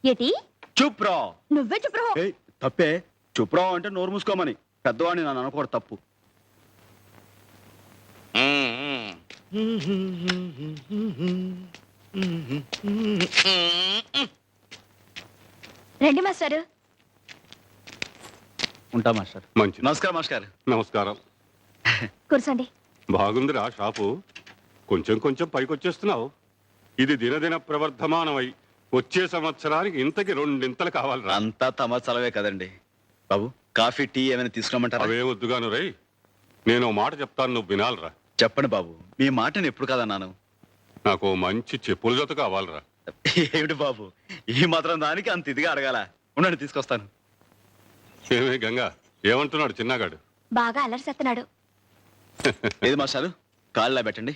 ఏటి చూప్రా. నువ్వే చెప్పు. తప్పే. చూప్రా అంటే నోరు మూసుకోమని. పెద్దవాడిని నన్ను అనుకోడు, తప్పు. రండి మాస్టారు. ఉంటా మాస్టర్. మంచిది. నమస్కారం మాస్టర్. నమస్కారం. కూర్చోండి. బాగుందిరా షాపు. కొంచెం కొంచెం పైకొచ్చేస్తున్నావు. ఇది దినదిన ప్రవర్ధమానమై వచ్చే సంవత్సరానికి ఇంతకి రెండింతలు కావాలిరా. అంతా తమ చలవే కదండి. బాబు, కాఫీ టీ ఏమైనా తీసుకురామంటారా? అవే వద్దుగాను రై. నేను ఓ మాట చెప్తాను, నువ్వు వినాలిరా. చెప్పండి బాబు, మీ మాటని ఎప్పుడు కాదన్నాను. నాకు ఓ మంచి చెప్పుల జత కావాలిరా. ఏమిటి బాబు, ఈ మాత్రం దానికి అంత ఇదిగా అడగాల? ఉండండి, తీసుకొస్తాను. ఏమే గంగా, ఏమంటున్నాడు చిన్నగాడు? బాగా అలరిసేస్తున్నాడు. ఏది మాస్టారు, కాళ్ళలా పెట్టండి.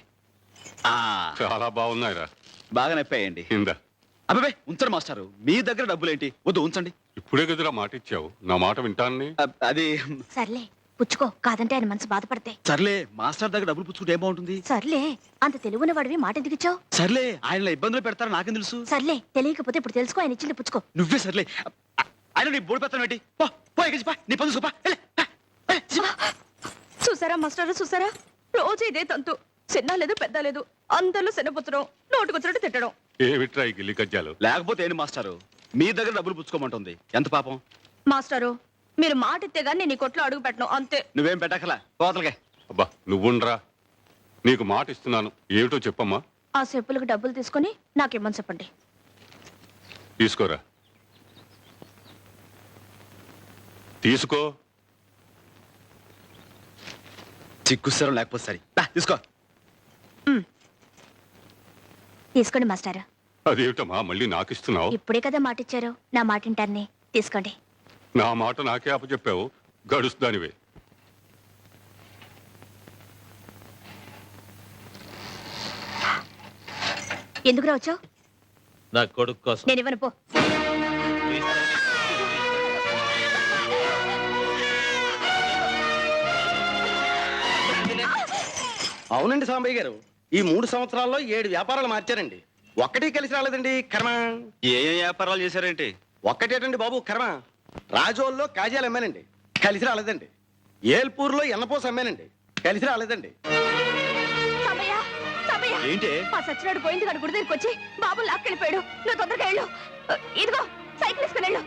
చాలా బాగున్నాయిరా. బాగా నొప్పాయండి. ఇందా. అబ్బాయి ఉంచండి మాస్టారు, మీ దగ్గర డబ్బులేంటి? వద్దు, ఉంచండి. ఇప్పుడే గదిరా మాట ఇచ్చావు, నా మాట వింటాన్ని. అది సర్లే పుచ్చుకో, కాదంటే ఆయన మనసు బాధపడితే. సర్లే, మాస్టర్ దగ్గర డబ్బులు పుచ్చుకుంటే ఏం బాగుంటుంది? సర్లే, అంత తెలుగున్న వాడివి మాట ఎందుకు ఇచ్చావు? సర్లే, ఆయన ఇబ్బందులు పెడతారా నాకేం తెలుసు? సర్లే, తెలియకపోతే ఇప్పుడు తెలుసుకో, ఆయన ఇచ్చింది పుచ్చుకో. నువ్వే సర్లే. ఆయన నీ బోడి పెడతాను ఏంటి? నీ పని చూపా. చూసారా మాస్టర్, చూసారా? రోజు ఇదే తంతు. చిన్న లేదు పెద్ద లేదు, అందరిలో శనపుచ్చడం, నోటుకొచ్చినట్టు తిట్టడం. ఏమిట్రా ఈ గిల్లి కజ్జాలు? లేకపోతే ఏంటి మాస్టారు, మీ దగ్గర డబ్బులు పుచ్చుకోమంటుంది. ఎంత పాపం. మాస్టారు, మీరు మాట ఇస్తే గానీ నేను ఈ కొట్లో అడుగు పెట్టను, అంతే. నువ్వేం పెట్టకలా, కోతలకే. అబ్బా నువ్వుండ్రా, నీకు మాట ఇస్తున్నాను. ఏమిటో చెప్పమ్మా. ఆ చెప్పులకు డబ్బులు తీసుకుని నాకేమని చెప్పండి. తీసుకోరా. తీసుకో. చిక్కుస్తారం లేకపోతే సరే. తీసుకో. తీసుకోండి మాస్టారు. అదేమిటమ్మా మళ్ళీ నాకు ఇస్తున్నావు? ఇప్పుడే కదా మాట ఇచ్చారు, నా మాట వింటాన్ని. తీసుకోండి. నా మాట నాకే అప్పచెప్పావు, గడుస్తానివే. ఎందుకు రావచ్చావు? నా కొడుకు కోసం. నేను ఇవ్వను, పో. అవునండి సాంబయ్య గారు, ఈ 3 సంవత్సరాల్లో 7 వ్యాపారాలు మార్చారండి. ఒక్కటే కలిసి రాలేదండి కర్మ. ఏ వ్యాపారాలు చేశారేంటి? ఒక్కటేటండి బాబు కర్మ. రాజోల్లో కాజాలు అమ్మానండి, కలిసి రాలేదండి. ఏల్పూర్లో ఎన్నపోస అమ్మానండి, కలిసి రాలేదండి. సమయ్య, సమయ్య. ఏంటి? మా సచ్చినాడు పోయింది కానీ గుడి దగ్గరికి వచ్చి బాబు లాక్కెళ్ళిపోయాడు. నువ్వు తొందరగా వెళ్ళు. ఇదిగో సైకిల్ వేసుకుని వెళ్ళు.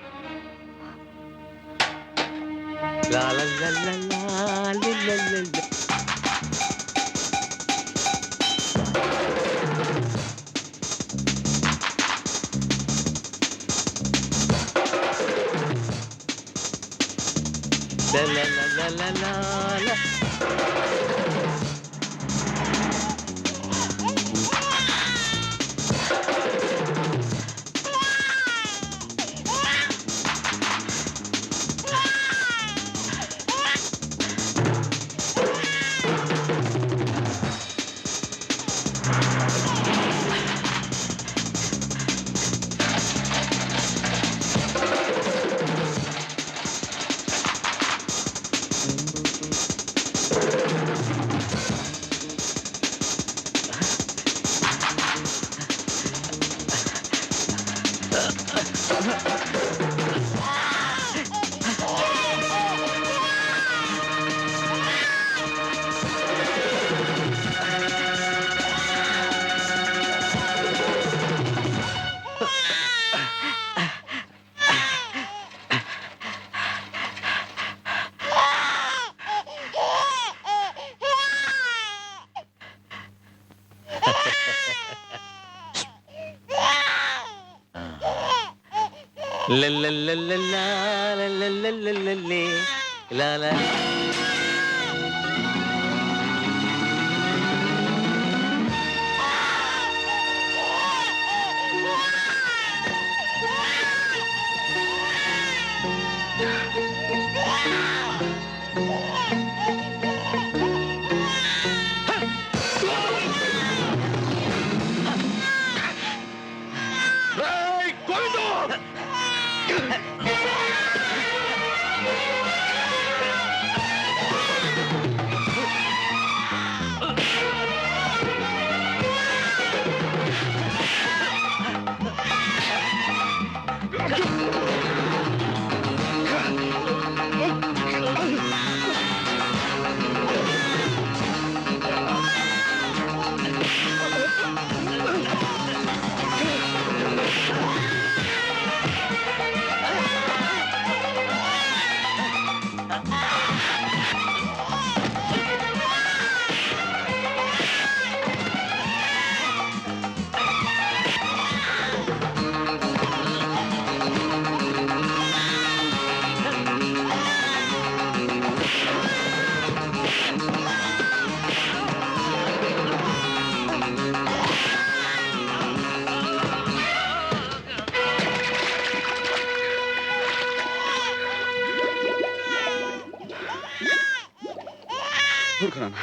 ఊరుకో నాన్న.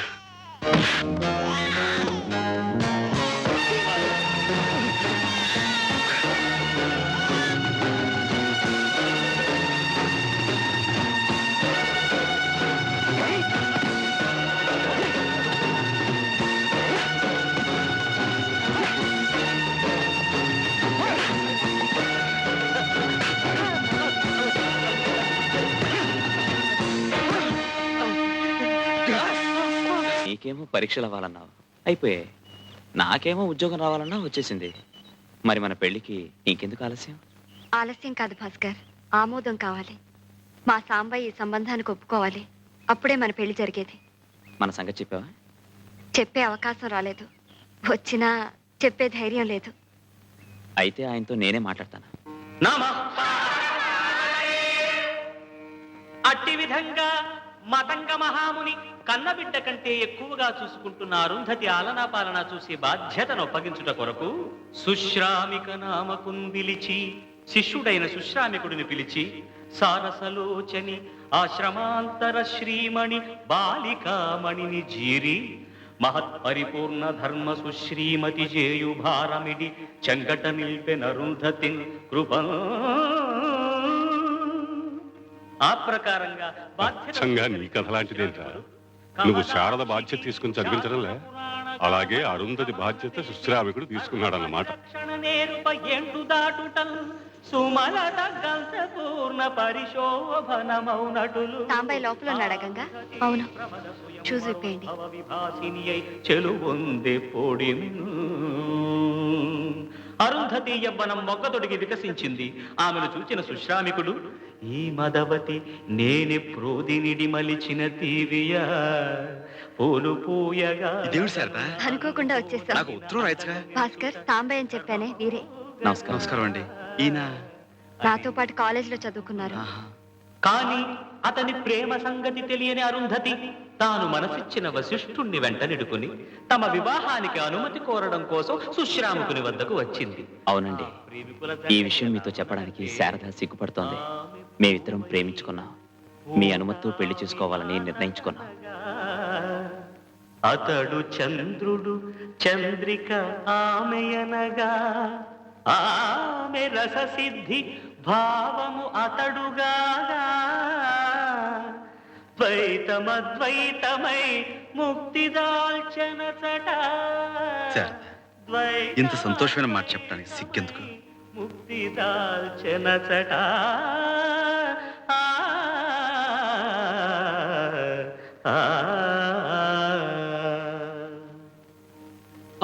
నీకేమో పరీక్షలు అవ్వాలన్నావు అయిపోయాయి, నాకేమో ఉద్యోగం రావాలన్నా వచ్చేసింది. మరి మన పెళ్లికి ఇంకెందుకు ఆలస్యం? ఆలస్యం కాదు భాస్కర్, ఆమోదం కావాలి. మా సాంబయ్య ఈ సంబంధానికి ఒప్పుకోవాలి. అప్పుడే మన పెళ్లి జరిగేది. మన సంగతి చెప్పావా? చెప్పే అవకాశం రాలేదు, వచ్చినా చెప్పే ధైర్యం లేదు. అయితే ఆయనతో నేనే మాట్లాడతాను. నామా అట్టి విధంగా మతంగ మహాముని కన్నబిడ్డ కంటే ఎక్కువగా చూసుకుంటున్న అరుంధతి ఆలనా పాలన చూసి బాధ్యతను అప్పగించుట కొరకు సుశ్రామిక నామకున్ పిలిచి, శిష్యుడైన సుశ్రామికుడిని పిలిచి, సారసలోచని ఆశ్రమాంతర శ్రీమణి బాలికామణిని జీరి మహత్పరిపూర్ణ ధర్మ సుశ్రీమతి జేయు భారమిడి చెంగట నిల్పెనరుంధతిన్ కృప. ఆ ప్రకారంగా అచ్చంగా నీ కథ లాంటిదేంటా? నువ్వు శారద బాధ్యత తీసుకుని చదివించడంలే, అలాగే అరుంధతి బాధ్యత సుశ్రామికుడు తీసుకున్నాడన్నమాట. సాంబయ్య లోపల ఉన్నాడా గంగా? అవును, చూసి విప్పేయండి. అరుంధతి యవ్వనం మొగ్గతొడిగి వికసించింది. ఆమెను చూచిన సుశ్రామికుడు, ఈ మదవతి నేనే ప్రోదినిడి మలిచిన తీవియా పూలు పూయగా. ఇదేమిటి శారదా? అనుకోకుండా వచ్చేస్తా. నాకు ఉత్తరం రాయచ్చుగా. భాస్కర్, సాంబయ్య అని చెప్పానే వీరే. నమస్కారం. నమస్కారం అండి. ఈయన నాతో పాటు కాలేజీలో చదువుకున్నారు. కాని అతని ప్రేమ సంగతి తెలియని అరుంధతి తాను మనసిచ్చిన వశిష్ఠుణ్ణి వెంటనిడుకుని తమ వివాహానికి అనుమతి కోరడం కోసం సుశ్రాముకుని వద్దకు వచ్చింది. అవునండి, ఈ విషయం మీతో చెప్పడానికి శారద సిగ్గుపడుతోంది. మేమిద్దరం ప్రేమించుకున్నాం, మీ అనుమతితో పెళ్లి చేసుకోవాలని నిర్ణయించుకున్నాం. అతడు చంద్రుడు చంద్రిక ఆమెయనగా, ఆమె రససిద్ధి భావము అతడుగా, ద్వైతమద్వైతమై ముక్తి దాల్చన చట. శారద, ఇంత సంతోషమైన మాట చెప్పడానికి సిగ్గెందుకు? ముక్తి దాల్చన చట.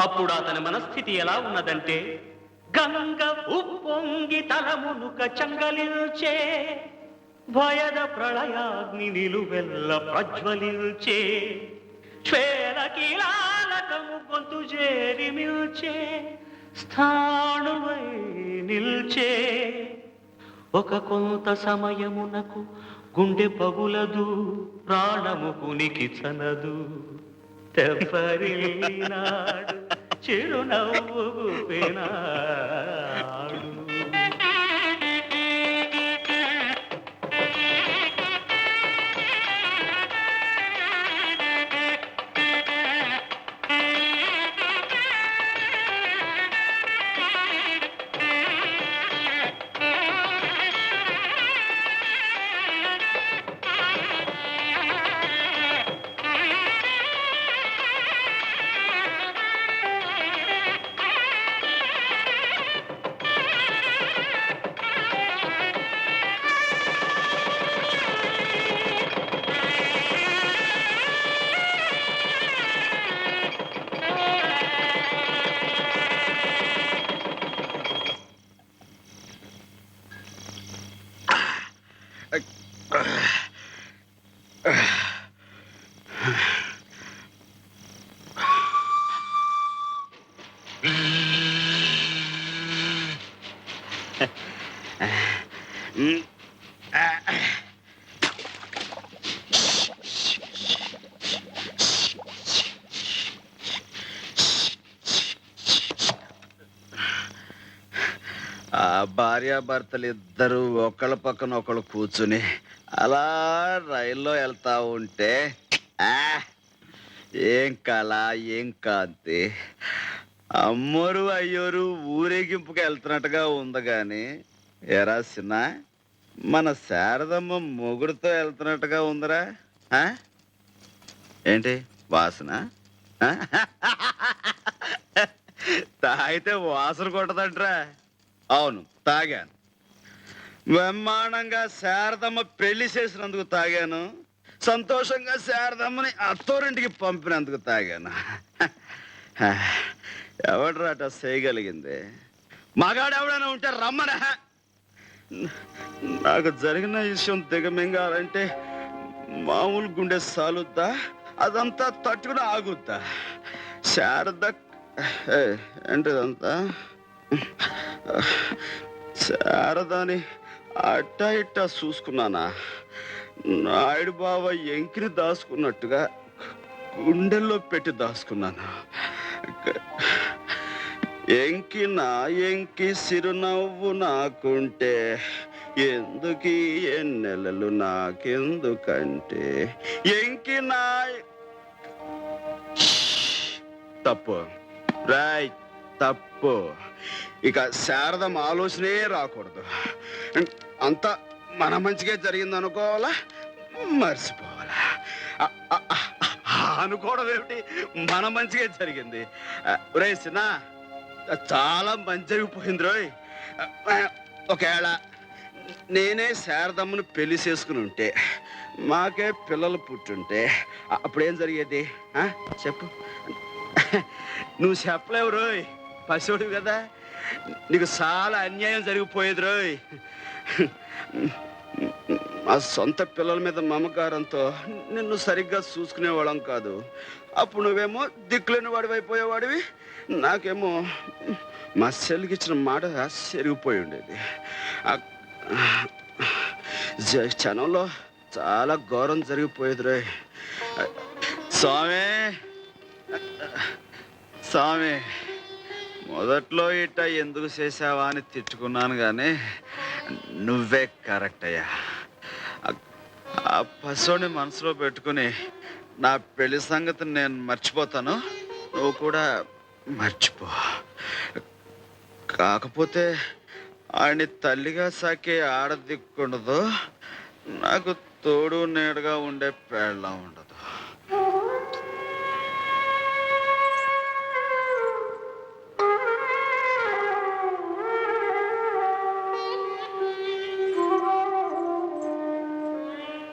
అప్పుడు అతని మనస్థితి ఎలా ఉన్నదంటే, గంగ ఉప్పొంగి తలమునుక చంగలిల్చే, భయద ప్రళయాగ్ని నిలువెల్ల ప్రజ్వలిల్చే, శ్వేల కీలాలకము గొంతు చేరి మిల్చే, స్థాణువై నిల్చే. ఒక కొంత సమయమునకు గుండె పగులదు, ప్రాణము కునికి చనదు, తెప్పరిల్లినాడు చిరునవ్వు గుప్పెనాడు. ఆ భార్యాభర్తలు ఇద్దరు ఒకళ్ళ పక్కన ఒకళ్ళు కూర్చుని అలా రైల్లో వెళ్తా ఉంటే ఏం కళ ఏం కాంతి. అమ్మోరు అయ్యోరు ఊరేగింపుకి వెళ్తున్నట్టుగా ఉంది గాని ఎరా సిన్న మన శారదమ్మ మొగుడుతో వెళ్తున్నట్టుగా ఉందిరా. ఆ? ఏంటి వాసన? ఆ? తాగితే వాసన కొట్టదంట్రా. అవును తాగాను. బ్రహ్మాండంగా శారదమ్మ పెళ్లి చేసినందుకు తాగాను. సంతోషంగా శారదమ్మని అత్తోరింటికి పంపినందుకు తాగాను. ఎవడ్రాట చేయగలిగింది? మగాడెవడైనా ఉంటే రమ్మన. నాకు జరిగిన విషయం దిగమింగాలంటే మామూలు గుండె సాలుద్దా? అదంతా తట్టుకుని ఆగుద్దా? శారద ఏంటిదంతా? శారదని అట్టా ఇట్టా చూసుకున్నానా? నాయుడు బావ ఎంకిని దాచుకున్నట్టుగా గుండెల్లో పెట్టి దాచుకున్నాను. ఎంకి నా ఎంకి సిరునవ్వు నాకుంటే ఎందుకీ ఎన్నెలలు నాకెందుకంటే ఎంకి నా తప్పు రైట్ తప్పు. ఇక శారదం ఆలోచనే రాకూడదు. అంతా మన మంచిగా జరిగింది అనుకోవాలా, మర్చిపోవాలా? అనుకోవడం ఏమిటి? మన మంచిగా జరిగింది. రే సిన్న చాలా మంచి జరిగిపోయింది రోయ్. ఒకవేళ నేనే శారదమ్మను పెళ్లి చేసుకుని ఉంటే, మాకే పిల్లలు పుట్టుంటే అప్పుడేం జరిగేది? చెప్పు. నువ్వు చెప్పలేవు రోయ్, పశువుడు కదా. నీకు చాలా అన్యాయం జరిగిపోయేది రోయ్. మా సొంత పిల్లల మీద మమకారంతో నిన్ను సరిగ్గా చూసుకునేవాళ్ళం కాదు. అప్పుడు నువ్వేమో దిక్కులేని వాడివి అయిపోయేవాడివి. నాకేమో మా చెల్లికి ఇచ్చిన మాట చెరిగిపోయి ఉండేది. క్షణంలో చాలా ఘోరం జరిగిపోయేది రే. స్వామి స్వామి, మొదట్లో ఇట్ట ఎందుకు చేసావా అని తిట్టుకున్నాను కానీ నువ్వే కరెక్ట్ అయ్యా. ఆ పశువుని మనసులో పెట్టుకుని నా పెళ్లి సంగతి నేను మర్చిపోతాను, నువ్వు కూడా మర్చిపో. కాకపోతే ఆయన్ని తల్లిగా సాకే ఆడదిక్కుండదు, నాకు తోడు నీడగా ఉండే పేళ్ళ ఉండదు.